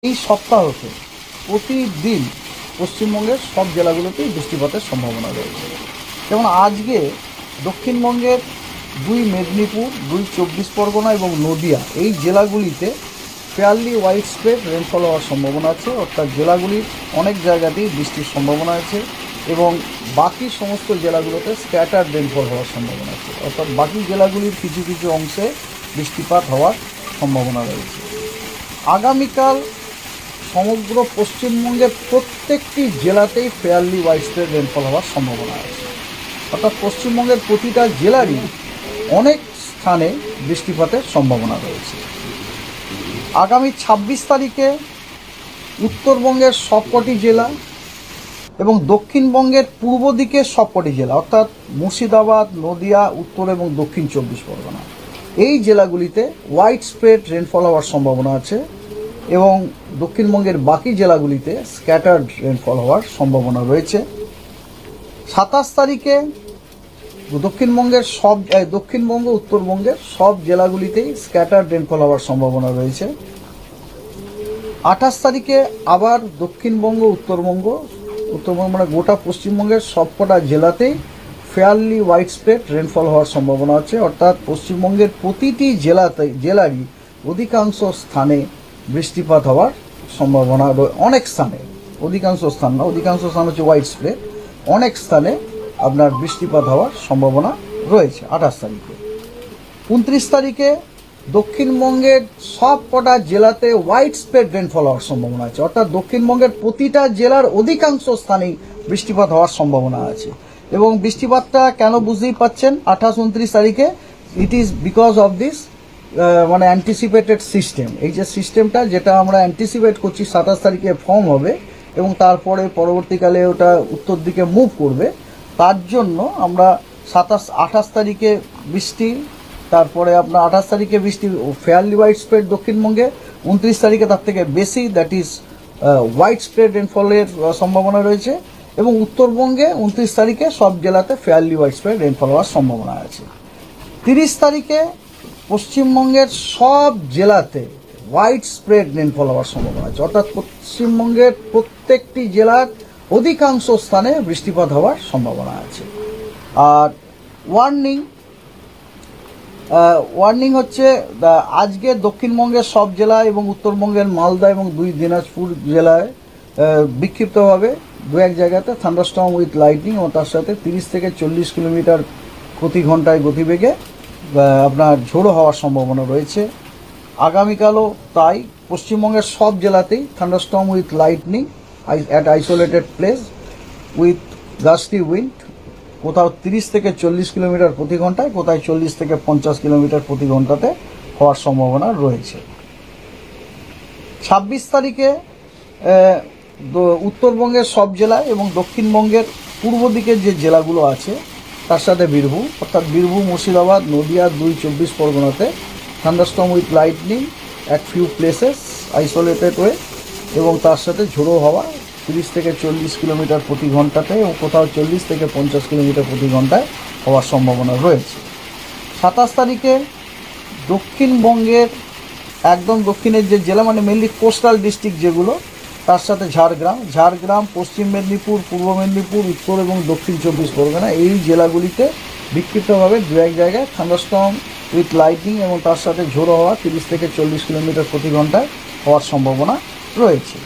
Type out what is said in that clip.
এই সপ্তাহতে প্রতিদিন পশ্চিমবঙ্গের সব জেলাগুলোতেই বৃষ্টিপাতের সম্ভাবনা রয়েছে। যেমন আজকে দক্ষিণবঙ্গের 2 মেদিনীপুর, 2 চব্বিশ পরগনা এবং নদিয়া এই জেলাগুলিতে ফেয়ারলি ওয়াইড স্প্রেড রেনফল হওয়ার সম্ভাবনা আছে। অর্থাৎ জেলাগুলির অনেক জায়গাতেই বৃষ্টির সম্ভাবনা আছে এবং বাকি সমস্ত জেলাগুলোতে স্ক্যাটার্ড রেনফল হওয়ার সম্ভাবনা আছে। অর্থাৎ বাকি জেলাগুলির কিছু কিছু অংশে বৃষ্টিপাত হওয়ার সম্ভাবনা রয়েছে। আগামীকাল সমগ্র পশ্চিমবঙ্গের প্রত্যেকটি জেলাতেই ফেয়ারলি ওয়াইড স্প্রেড রেনফল হওয়ার সম্ভাবনা আছে। অর্থাৎ পশ্চিমবঙ্গের প্রতিটা জেলারই অনেক স্থানে বৃষ্টিপাতের সম্ভাবনা রয়েছে। আগামী 26 তারিখে উত্তরবঙ্গের সবকটি জেলা এবং দক্ষিণবঙ্গের পূর্ব দিকের সবকটি জেলা অর্থাৎ মুর্শিদাবাদ, নদিয়া, উত্তর এবং দক্ষিণ 24 পরগনা এই জেলাগুলিতে ওয়াইড স্প্রেড রেনফল হওয়ার সম্ভাবনা আছে এবং দক্ষিণবঙ্গের বাকি জেলাগুলিতে স্ক্যাটার্ড রেনফল হওয়ার সম্ভাবনা রয়েছে। 27 তারিখে দক্ষিণবঙ্গ উত্তরবঙ্গের সব জেলাগুলিতেই স্ক্যাটার্ড রেনফল হওয়ার সম্ভাবনা রয়েছে। 28 তারিখে আবার দক্ষিণবঙ্গ উত্তরবঙ্গ মানে গোটা পশ্চিমবঙ্গের সবকটা জেলাতেই ফেয়ারলি ওয়াইড স্প্রেড রেনফল হওয়ার সম্ভাবনা আছে। অর্থাৎ পশ্চিমবঙ্গের প্রতিটি জেলারই অধিকাংশ স্থানে বৃষ্টিপাত হওয়ার সম্ভাবনা অনেক স্থানে, অধিকাংশ স্থান হচ্ছে ওয়াইড স্প্রেড, অনেক স্থানে আপনার বৃষ্টিপাত হওয়ার সম্ভাবনা রয়েছে 28 তারিখে। 29 তারিখে দক্ষিণবঙ্গের সব কটা জেলাতে ওয়াইড স্প্রেড রেনফল হওয়ার সম্ভাবনা আছে। অর্থাৎ দক্ষিণবঙ্গের প্রতিটা জেলার অধিকাংশ স্থানেই বৃষ্টিপাত হওয়ার সম্ভাবনা আছে এবং বৃষ্টিপাতটা কেন বুঝতেই পাচ্ছেন 28-29 তারিখে it is because of this মানে অ্যান্টিসিপেটেড সিস্টেম। এই যে সিস্টেমটা যেটা আমরা অ্যান্টিসিপেট করছি 27 তারিখে ফর্ম হবে এবং তারপরে পরবর্তীকালে ওটা উত্তর দিকে মুভ করবে, তার জন্য আমরা 28 তারিখে বৃষ্টি, তারপরে আপনার 28 তারিখে বৃষ্টি ফেয়ারলি ওয়াইড স্প্রেড দক্ষিণবঙ্গে, 29 তারিখে তার থেকে বেশি দ্যাট ইজ ওয়াইড স্প্রেড রেনফলের সম্ভাবনা রয়েছে এবং উত্তরবঙ্গে 29 তারিখে সব জেলাতে ফেয়ারলি ওয়াইড স্প্রেড রেনফল হওয়ার সম্ভাবনা আছে। 30 তারিখে পশ্চিমবঙ্গের সব জেলাতে ওয়াইড স্প্রেড রেনফল হওয়ার সম্ভাবনা আছে। অর্থাৎ পশ্চিমবঙ্গের প্রত্যেকটি জেলার অধিকাংশ স্থানে বৃষ্টিপাত হওয়ার সম্ভাবনা আছে। আর ওয়ার্নিং হচ্ছে আজকে দক্ষিণবঙ্গের সব জেলা এবং উত্তরবঙ্গের মালদা এবং 2 দিনাজপুর জেলায় বিক্ষিপ্তভাবে 2-1 জায়গাতে থান্ডারস্টর্ম উইথ লাইটনিং ও তার সাথে 30 থেকে 40 কিলোমিটার প্রতি ঘন্টায় গতিবেগে আপনার ঝোড়ো হওয়ার সম্ভাবনা রয়েছে। আগামীকালও তাই পশ্চিমবঙ্গের সব জেলাতেই thunderstorm with lightning at isolated place with gusty wind, কোথাও 30 থেকে 40 কিলোমিটার প্রতি ঘন্টায়, কোথায় 40 থেকে 50 কিলোমিটার প্রতি ঘন্টাতে হওয়ার সম্ভাবনা রয়েছে। 26 তারিখে উত্তরবঙ্গের সব জেলায় এবং দক্ষিণবঙ্গের পূর্ব দিকের যে জেলাগুলো আছে তার সাথে বীরভূম, অর্থাৎ বীরভূম, মুর্শিদাবাদ, নদিয়া, 2 চব্বিশ পরগনাতে thunderstorm with lightning at few places isolated way এবং তার সাথে ঝোড়ো হাওয়া 30 থেকে 40 কিলোমিটার প্রতি ঘন্টাতে এবং কোথাও 40 থেকে 50 কিলোমিটার প্রতি ঘন্টায় হওয়ার সম্ভাবনা রয়েছে। 27 তারিখে দক্ষিণবঙ্গের একদম দক্ষিণের যে জেলা মানে মেনলি কোস্টাল ডিস্ট্রিক্ট যেগুলো, তার সাথে ঝাড়গ্রাম, পশ্চিম মেদিনীপুর, পূর্ব মেদিনীপুর, উত্তর এবং দক্ষিণ 24 পরগনা এই জেলাগুলিতে বিক্ষিপ্তভাবে 2-1 জায়গায় থান্ডারস্টর্ম উইথ লাইটনিং এবং তার সাথে ঝোড়ো হওয়া 30 থেকে 40 কিলোমিটার প্রতি ঘন্টায় হওয়ার সম্ভাবনা রয়েছে।